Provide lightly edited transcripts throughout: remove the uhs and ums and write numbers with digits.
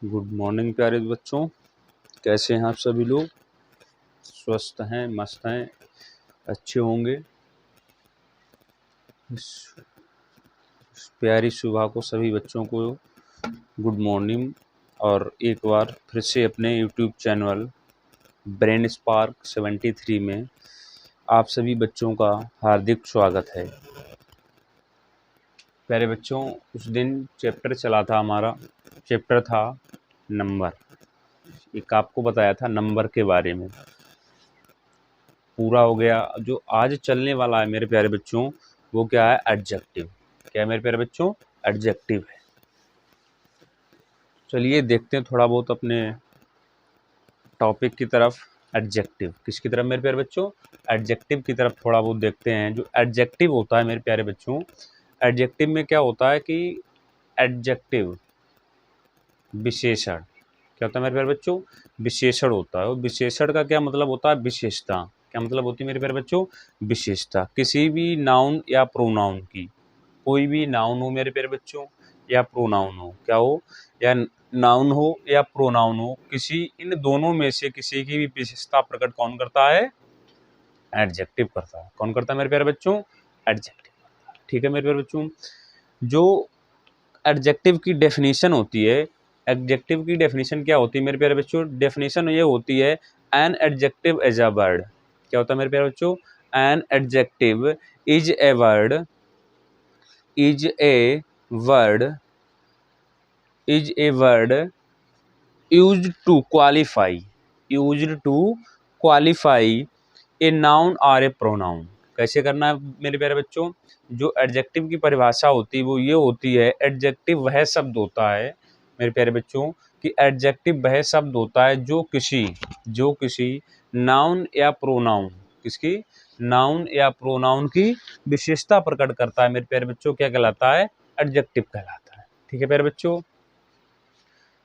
Good morning प्यारे बच्चों, कैसे हैं आप सभी लोग? स्वस्थ हैं, मस्त हैं, अच्छे होंगे। इस प्यारी सुबह को सभी बच्चों को गुड मॉर्निंग। और एक बार फिर से अपने यूट्यूब चैनल ब्रेन स्पार्क 73 में आप सभी बच्चों का हार्दिक स्वागत है। प्यारे बच्चों, उस दिन चैप्टर चला था, हमारा चैप्टर था नंबर। एक आपको बताया था नंबर के बारे में, पूरा हो गया। जो आज चलने वाला है मेरे प्यारे बच्चों, वो क्या है? एडजेक्टिव। क्या है मेरे प्यारे बच्चों? एडजेक्टिव है। चलिए देखते हैं थोड़ा बहुत अपने टॉपिक की तरफ। एडजेक्टिव किसकी तरफ मेरे प्यारे बच्चों? एडजेक्टिव की तरफ थोड़ा बहुत देखते हैं। जो एडजेक्टिव होता है मेरे प्यारे बच्चों, एडजेक्टिव में क्या होता है कि एडजेक्टिव विशेषण। क्या होता है मेरे प्यारे बच्चों? विशेषण होता है। और विशेषण का क्या मतलब होता है? विशेषता। क्या मतलब होती है मेरे प्यारे बच्चों? विशेषता। किसी भी नाउन या प्रोनाउन की, कोई भी नाउन हो मेरे प्यारे बच्चों या प्रोनाउन हो, क्या हो? या नाउन हो या प्रोनाउन हो, किसी इन दोनों में से किसी की भी विशेषता प्रकट कौन करता है? एडजेक्टिव करता है। कौन करता है मेरे प्यारे बच्चों? एडजेक्टिव करता है। ठीक है मेरे प्यारे बच्चों, जो एडजेक्टिव की डेफिनेशन होती है, एडजेक्टिव की डेफिनेशन क्या होती है मेरे प्यारे बच्चों? डेफिनेशन ये होती है, an adjective as a word. क्या होता है मेरे प्यारे बच्चों? An adjective is a word, is a word, is a word used to qualify, used to qualify a noun और ए प्रोनाउन। कैसे करना है मेरे प्यारे बच्चों? जो एडजेक्टिव की परिभाषा होती है वो ये होती है, एडजेक्टिव वह शब्द होता है मेरे प्यारे बच्चों कि एडजेक्टिव वह शब्द होता है जो किसी नाउन या प्रोनाउन, किसकी? नाउन या प्रोनाउन की विशेषता प्रकट करता है मेरे प्यारे बच्चों। क्या कहलाता है? एडजेक्टिव कहलाता है। ठीक है प्यारे बच्चों,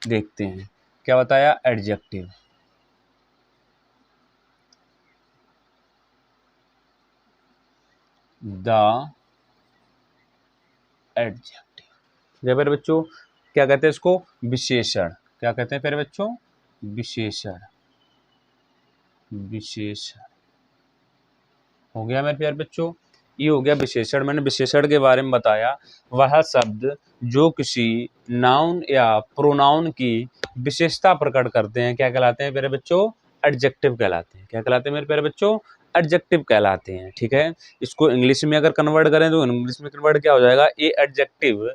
देखते हैं क्या बताया एडजेक्टिव। द एडजेक्टिव, ठीक है प्यारे बच्चों, क्या कहते हैं इसको? विशेषण। क्या कहते हैं प्यारे बच्चों? विशेषण। विशेषण हो गया मेरे प्यारे बच्चों, ये हो गया विशेषण। मैंने विशेषण के बारे में बताया, वह शब्द जो किसी नाउन या प्रोनाउन की विशेषता प्रकट करते हैं, क्या कहलाते हैं प्यारे बच्चों? एडजेक्टिव कहलाते हैं। क्या कहलाते हैं मेरे प्यारे बच्चों? एडजेक्टिव कहलाते हैं। ठीक है, इसको इंग्लिश में अगर कन्वर्ट करें तो इंग्लिश में कन्वर्ट क्या हो जाएगा? A adjective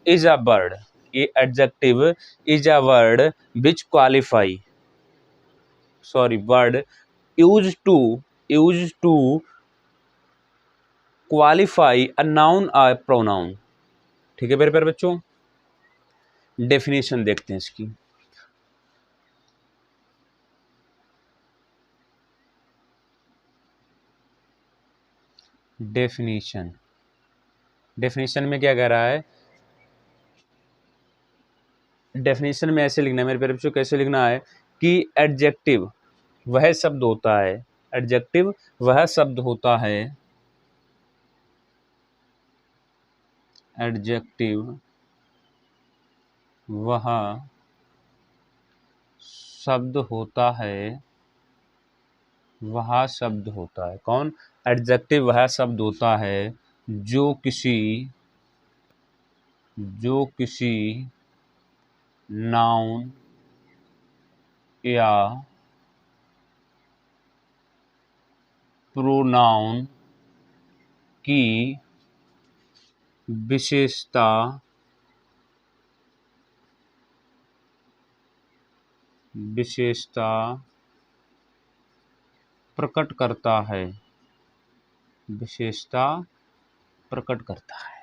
is a word, a adjective is a word which qualify, sorry, word use to qualify a noun और प्रोनाउन। ठीक है मेरे प्यारे बच्चों, डेफिनेशन देखते हैं इसकी। डेफिनेशन, डेफिनेशन में क्या कह रहा है? डेफिनेशन में ऐसे लिखना है मेरे प्यारे बच्चों, कैसे लिखना है कि एडजेक्टिव वह शब्द होता है, एडजेक्टिव वह शब्द होता है, एडजेक्टिव वह शब्द होता है, वह शब्द होता है। कौन? एडजेक्टिव वह शब्द होता है जो किसी नाउन या प्रोनाउन की विशेषता प्रकट करता है, विशेषता प्रकट करता है।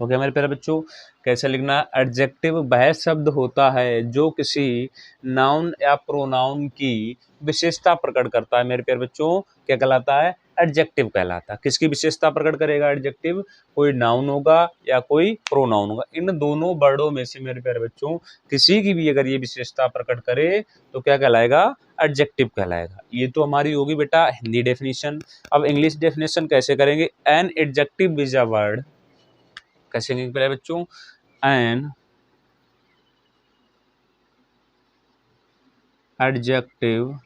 हो गया मेरे प्यारे बच्चों, कैसे लिखना? एडजेक्टिव वह शब्द होता है जो किसी नाउन या प्रोनाउन की विशेषता प्रकट करता है मेरे प्यारे बच्चों। क्या कहलाता है? एडजेक्टिव कहलाता है। किसकी विशेषता प्रकट करेगा एडजेक्टिव? कोई नाउन होगा या कोई प्रोनाउन होगा, इन दोनों वर्डों में से मेरे प्यारे बच्चों किसी की भी अगर ये विशेषता प्रकट करे तो क्या कहलाएगा? एडजेक्टिव कहलाएगा। ये तो हमारी होगी बेटा हिंदी डेफिनेशन। अब इंग्लिश डेफिनेशन कैसे करेंगे? N adjective is a word, कैसे कहेंगे पहले बच्चों? An adjective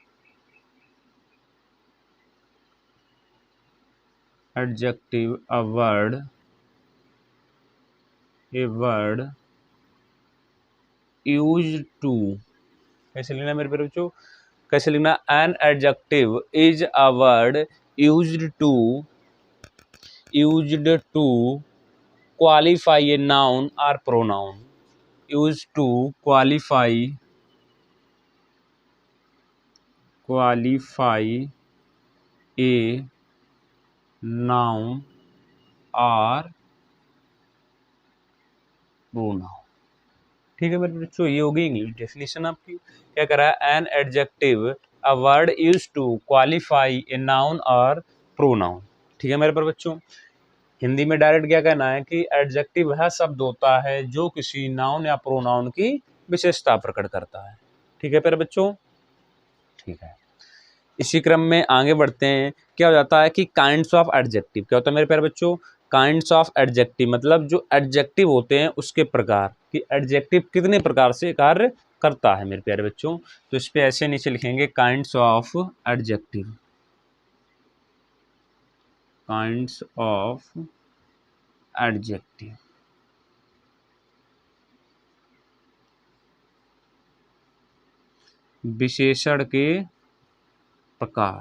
a word used to, कैसे लिखना मेरे प्यारे बच्चों? कैसे लिखना? An adjective is a word used to qualify a noun और pronoun, used to qualify a noun और प्रोनाउन। ठीक है मेरे बच्चों, ये होगी इंग्लिश डेफिनेशन आपकी। क्या करा है? An adjective a word used to qualify a noun और प्रोनाउन। ठीक है मेरे पर बच्चों, हिंदी में डायरेक्ट क्या कहना है कि एडजेक्टिव वह शब्द होता है जो किसी नाउन या प्रोनाउन की विशेषता प्रकट करता है। ठीक है मेरे बच्चों, ठीक है। इसी क्रम में आगे बढ़ते हैं। क्या हो जाता है कि काइंड्स ऑफ एडजेक्टिव, क्या होता है मेरे प्यारे बच्चों? काइंड्स ऑफ एडजेक्टिव मतलब जो एडजेक्टिव होते हैं उसके प्रकार, कि एडजेक्टिव कितने प्रकार से कार्य करता है मेरे प्यारे बच्चों। तो इस पे ऐसे नीचे लिखेंगे kinds of adjective, kinds of adjective. विशेषण के प्रकार।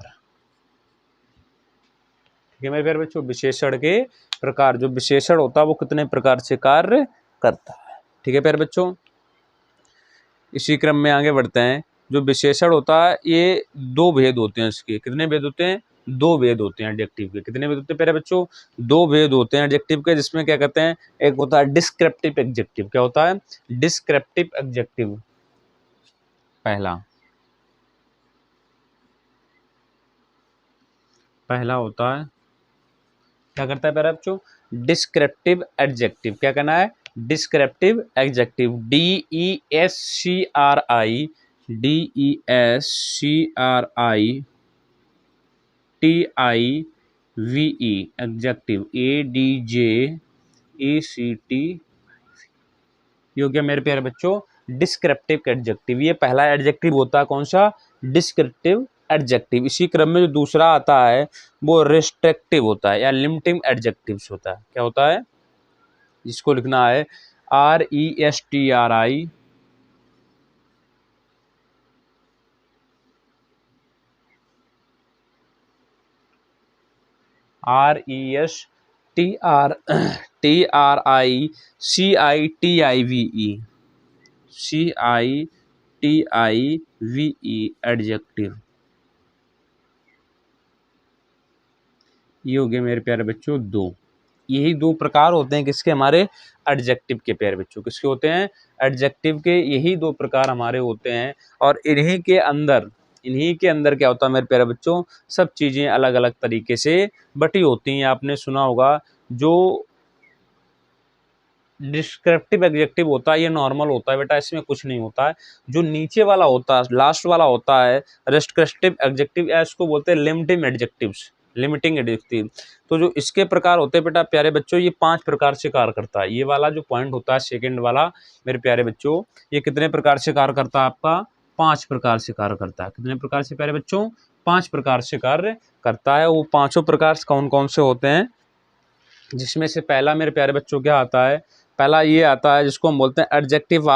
ठीक है मेरे प्यारे बच्चों, विशेषण के प्रकार, जो विशेषण होता है वो कितने प्रकार से कार्य करता है। ठीक है प्यारे बच्चों, इसी क्रम में आगे बढ़ते हैं। जो विशेषण होता है ये दो भेद होते हैं इसके, कितने भेद होते हैं? दो भेद होते हैं एडजेक्टिव के। कितने भेद होते हैं प्यारे बच्चों? दो भेद होते हैं एडजेक्टिव के, जिसमें क्या कहते हैं? एक होता है डिस्क्रिप्टिव एडजेक्टिव। क्या होता है? Descriptive adjective. पहला होता है, क्या करता है प्यारे बच्चों? Descriptive adjective. क्या कहना है? Descriptive adjective, DESCRITIVE adjective, ADJECT। ये हो गया मेरे प्यारे बच्चों डिस्क्रिप्टिव एडजेक्टिव। ये पहला एडजेक्टिव होता है कौन सा? Descriptive adjective. इसी क्रम में जो दूसरा आता है वो रिस्ट्रिक्टिव होता है या लिमिटिंग एडजेक्टिव्स होता है। क्या होता है? जिसको लिखना है RESTRICTIVE एडजेक्टिव। ये हो गए मेरे प्यारे बच्चों दो। यही दो प्रकार होते हैं किसके? हमारे एडजेक्टिव के प्यारे बच्चों। किसके होते हैं? एडजेक्टिव के यही दो प्रकार हमारे होते हैं। और इन्हीं के अंदर क्या होता है मेरे प्यारे बच्चों? सब चीज़ें अलग अलग तरीके से बटी होती हैं। आपने सुना होगा जो डिस्क्रिप्टिव एडजेक्टिव होता है ये नॉर्मल होता है बेटा, इसमें कुछ नहीं होता है। जो नीचे वाला होता है, लास्ट वाला होता है रिस्ट्रिक्टिव एडजेक्टिव, या इसको बोलते हैं लिमिटिंग एडजेक्टिव्स, लिमिटिंग एडजेक्टिव। तो जो इसके प्रकार होते हैं बेटा प्यारे बच्चों, ये 5 प्रकार से कार्य करता है। ये वाला जो पॉइंट होता है सेकंड वाला मेरे प्यारे बच्चों, ये कितने प्रकार से कार्य करता है? आपका 5 प्रकार से कार्य करता है। कितने प्रकार से प्यारे बच्चों? 5 प्रकार से कार्य करता है। वो पांचों प्रकार कौन कौन से होते हैं? जिसमें से पहला मेरे प्यारे बच्चों क्या आता है? पहला ये आता है जिसको हम बोलते हैं एडजेक्टिव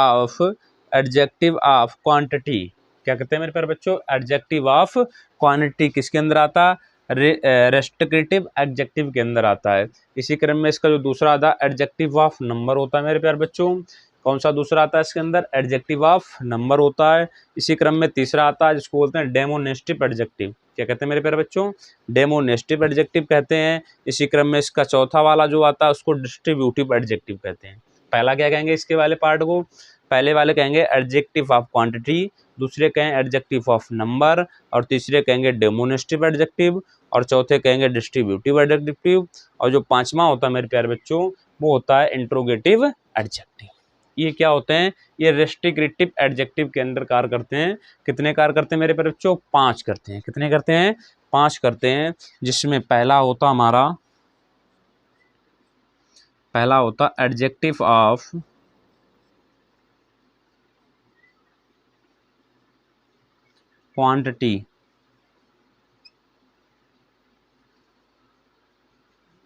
ऑफ क्वांटिटी। क्या कहते हैं मेरे प्यारे बच्चों? Adjective of quantity. किसके अंदर आता है? रेस्ट्रिक्टिव एडजेक्टिव के अंदर आता है। इसी क्रम में इसका जो दूसरा आता है एडजेक्टिव ऑफ नंबर होता है मेरे प्यारे बच्चों। कौन सा दूसरा आता है इसके अंदर? एडजेक्टिव ऑफ नंबर होता है। इसी क्रम में तीसरा आता है जिसको बोलते हैं डेमोनेस्टिव एडजेक्टिव। क्या कहते हैं मेरे प्यारे बच्चों? डेमोनेस्टिव एडजेक्टिव कहते हैं। इसी क्रम में इसका चौथा वाला जो आता है उसको डिस्ट्रीब्यूटिव एडजेक्टिव कहते हैं। पहला क्या कहेंगे इसके वाले पार्ट को? पहले वाले कहेंगे एडजेक्टिव ऑफ क्वांटिटी, दूसरे कहें एडजेक्टिव ऑफ नंबर, और तीसरे कहेंगे डेमोनेस्टिव एडजेक्टिव, और चौथे कहेंगे डिस्ट्रीब्यूटिव एडजेक्टिव, और जो पांचवा होता है मेरे प्यारे बच्चों वो होता है इंट्रोगेटिव एडजेक्टिव। ये क्या होते हैं, ये रेस्ट्रिक्टिव एडजेक्टिव के अंदर कार्य करते हैं। कितने कार्य करते हैं मेरे प्यारे बच्चों, 5 करते हैं। कितने करते हैं, 5 करते हैं, जिसमें पहला होता एडजेक्टिव ऑफ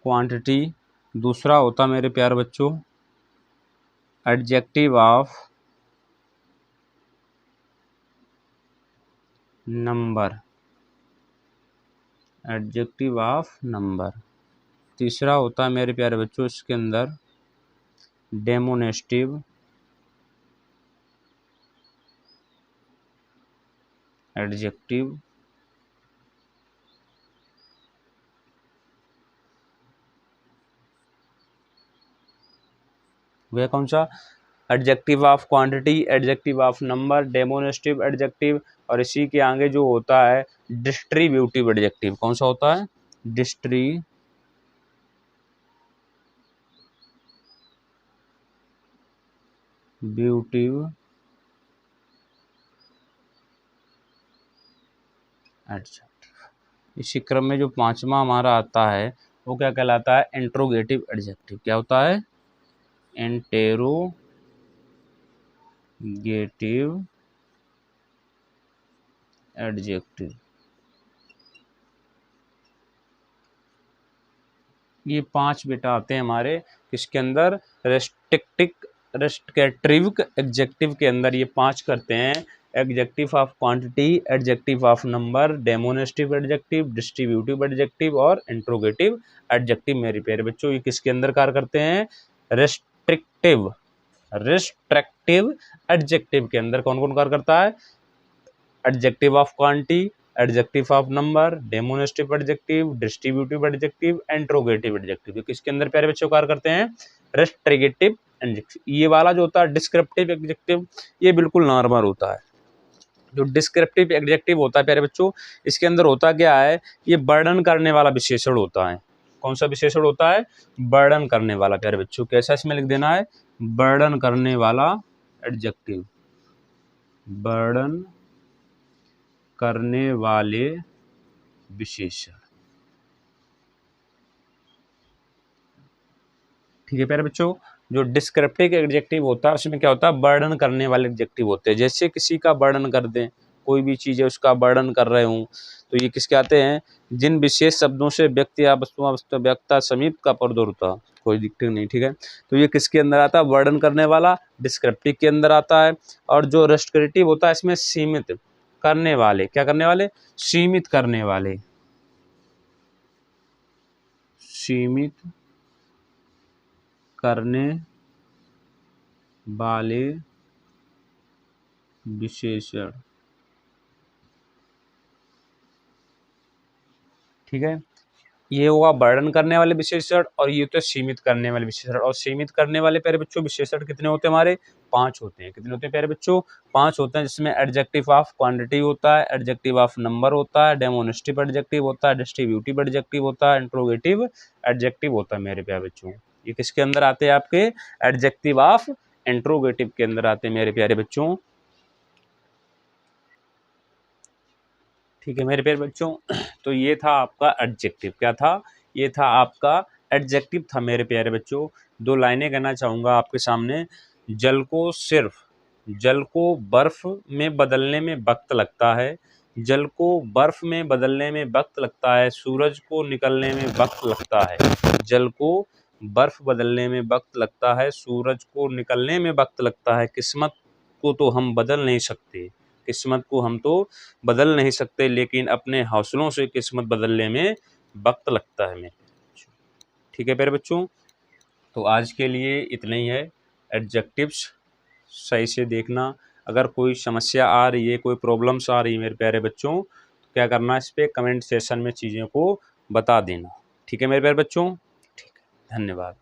क्वांटिटी, दूसरा होता मेरे प्यारे बच्चों adjective of number, adjective of number. तीसरा होता है मेरे प्यारे बच्चों इसके अंदर डेमोनेस्टिव एडजेक्टिव। वह कौन सा, adjective of quantity, adjective of number, demonstrative adjective, और इसी के आगे जो होता है डिस्ट्रीब्यूटिव एडजेक्टिव। कौन सा होता है, डिस्ट्रीब्यूटिव एडजेक्टिव। इसी क्रम में जो पांचवा हमारा आता है वो क्या कहलाता है, इंट्रोगेटिव एडजेक्टिव। क्या होता है, इंटेरोगेटिव एडजेक्टिव। ये 5 बेटा आते हैं हमारे किसके अंदर, रेस्ट्रिक्टिव एडजेक्टिव के अंदर। ये 5 करते हैं, adjective of quantity, adjective of number, demonstrative adjective, distributive adjective और इंट्रोगेटिव एडजेक्टिव। मेरे प्यारे बच्चों ये किसके अंदर कार्य करते हैं, रेस्ट्रिक्टिव एडजेक्टिव के अंदर कौन कौन कार्य करता है, adjective of quantity, adjective of number, demonstrative adjective, distributive adjective, interrogative adjective. किसके अंदर प्यारे बच्चों कार्य करते हैं, रेस्ट्रिक्टिव एडजेक्टिव। ये वाला जो होता है डिस्क्रिप्टिव एडजेक्टिव, ये बिल्कुल नॉर्मल होता है। जो डिस्क्रिप्टिव एडजेक्टिव होता है प्यारे बच्चों, इसके अंदर होता क्या है, ये वर्णन करने वाला विशेषण होता है। कौन सा विशेषण होता है, वर्णन करने वाला। प्यारे बच्चों कैसा इसमें लिख देना है, वर्णन करने वाला एडजेक्टिव, वर्णन करने वाले विशेषण। ठीक है प्यारे बच्चों, जो डिस्क्रिप्टिव एडजेक्टिव होता है उसमें क्या होता है, वर्णन करने वाले एडजेक्टिव होते हैं। जैसे किसी का वर्णन कर दें, कोई भी चीज़ है उसका वर्णन कर रहे हूँ, तो ये किसके आते हैं, जिन विशेष शब्दों से व्यक्ति या व्यक्ता समीप का प्रदूर होता, कोई दिक्कत नहीं। ठीक है, तो ये किसके अंदर आता है, वर्णन करने वाला, डिस्क्रिप्टिव के अंदर आता है। और जो रेस्ट्रिक्टिव होता है इसमें सीमित करने वाले, क्या करने वाले, सीमित करने वाले, सीमित करने वाले विशेषण। ठीक है, ये होगा वर्णन करने वाले विशेषण और ये होते हैं सीमित करने वाले विशेषण। और सीमित करने वाले प्यारे बच्चों विशेषण कितने होते हैं हमारे, 5 होते हैं। कितने होते हैं प्यारे बच्चों, 5 होते हैं, जिसमें एडजेक्टिव ऑफ क्वांटिटी होता है, एडजेक्टिव ऑफ नंबर होता है, डेमोनेस्टिव एडजेक्टिव होता है, डिस्ट्रीब्यूटिव एडजेक्टिव होता है, इंट्रोगेटिव एडजेक्टिव होता है मेरे प्यारे बच्चों। ये किसके अंदर आते हैं आपके, एडजेक्टिव ऑफ इंट्रोगेटिव के अंदर आते हैं मेरे प्यारे बच्चों। ठीक है मेरे प्यारे बच्चों, तो ये था आपका एडजेक्टिव। क्या था, ये था आपका एडजेक्टिव था मेरे प्यारे बच्चों। 2 लाइनें कहना चाहूँगा आपके सामने। जल को बर्फ में बदलने में वक्त लगता है, जल को बर्फ में बदलने में वक्त लगता है, सूरज को निकलने में वक्त लगता है। जल को बर्फ बदलने में वक्त लगता है, सूरज को निकलने में वक्त लगता है। किस्मत को तो हम बदल नहीं सकते, किस्मत को हम तो बदल नहीं सकते, लेकिन अपने हौसलों से किस्मत बदलने में वक्त लगता है मेरे। ठीक है प्यारे बच्चों, तो आज के लिए इतना ही है। एडजेक्टिव्स सही से देखना, अगर कोई समस्या आ रही है, कोई प्रॉब्लम्स आ रही है मेरे प्यारे बच्चों, तो क्या करना, इस पर कमेंट सेशन में चीज़ों को बता देना। ठीक है मेरे प्यारे बच्चों, ठीक है, धन्यवाद।